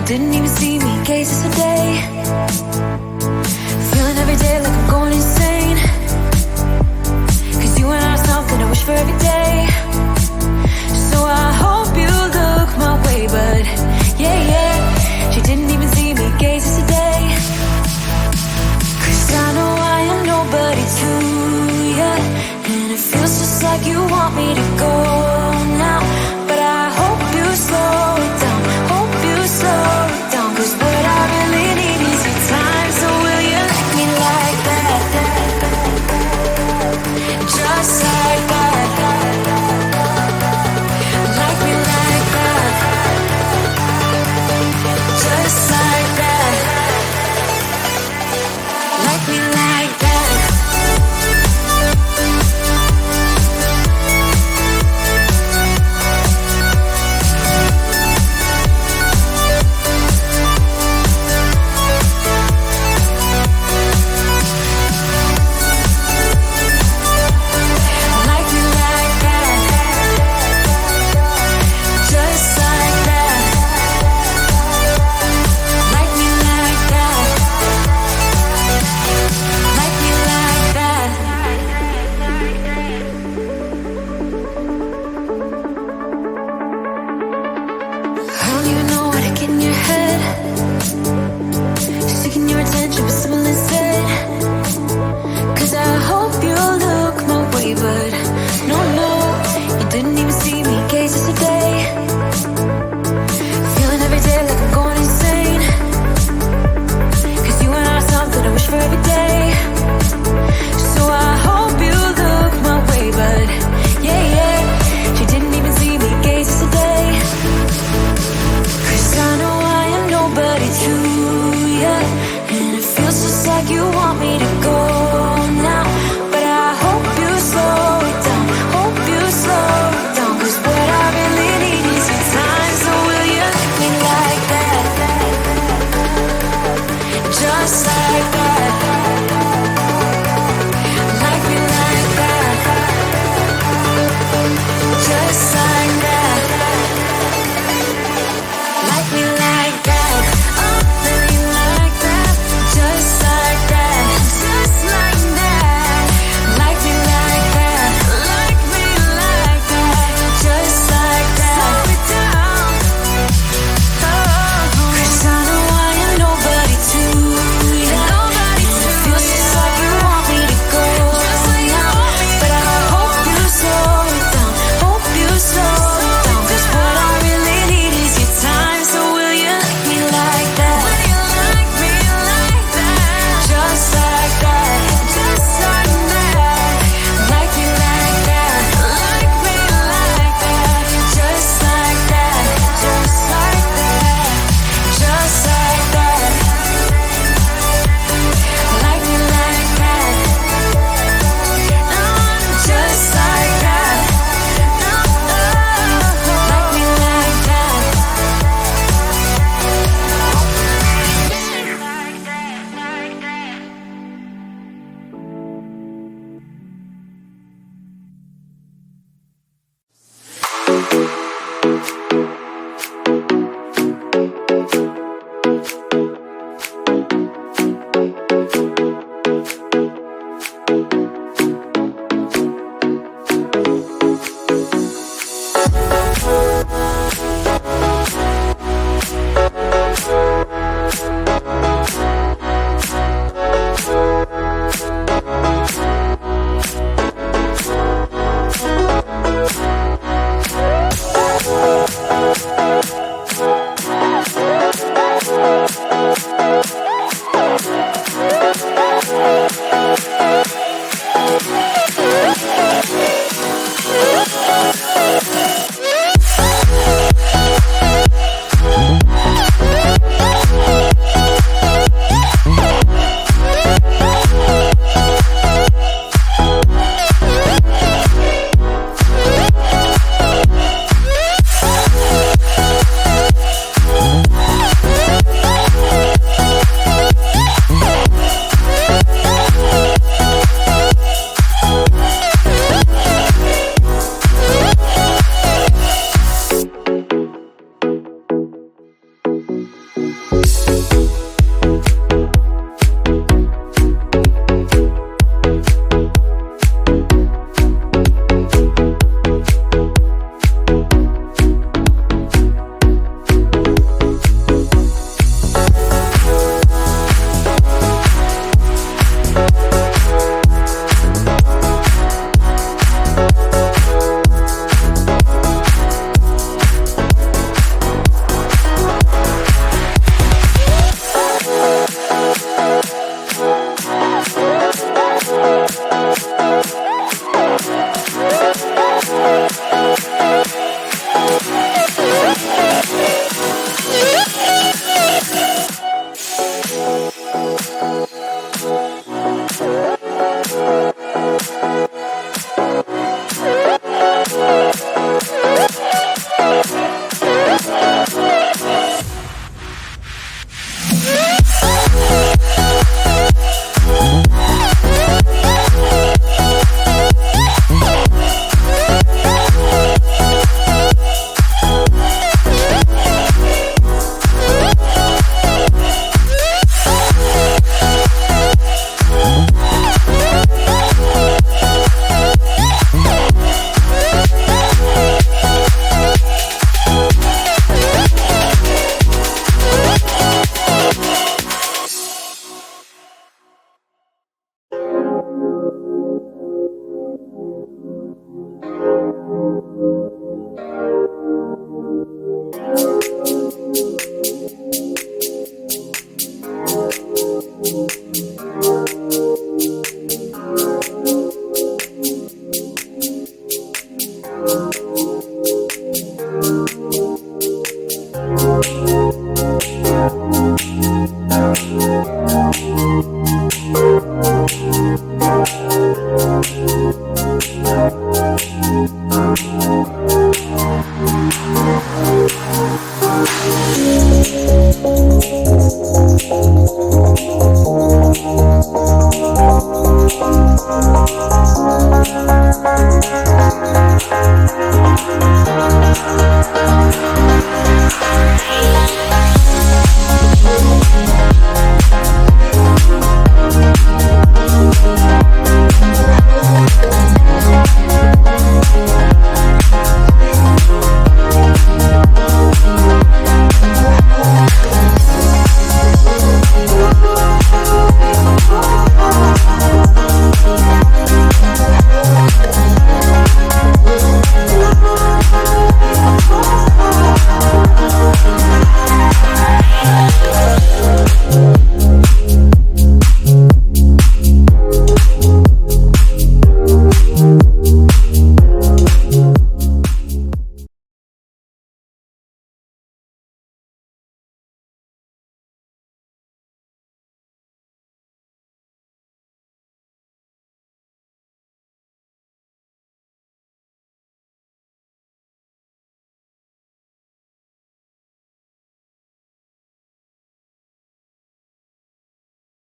Didn't even see me gazes today. Feeling every day like I'm going insane. Cause you and I are something I wish for every day. So I hope you look my way, but yeah, she didn't even see me gazes today. Cause I know I am nobody to ya, and it feels just like you want me to go now. But I hope you slow it down, hope you slow it down. Cause what I really need is your time. like you want me to go now, but I hope you slow it down, hope you slow it down, 'cause what I really need is your time, so will you let me like that, just like that, like me like that, just like that, like me like that, oh, let me like that, just like that, just like that, like me like that, like me like that, just like that, slow it down, oh, 'cause I know I am nobody to you, nobody to you, feels just like you want me to go now, but I hope you slow it down, hope you slow it down, 'cause what I really need is your time, so will you let me like that, will you like me like that, just like that, just like that, like me like that, like me like that, just like that, just like that, just like that, like me like that, just like that, like me like that. that.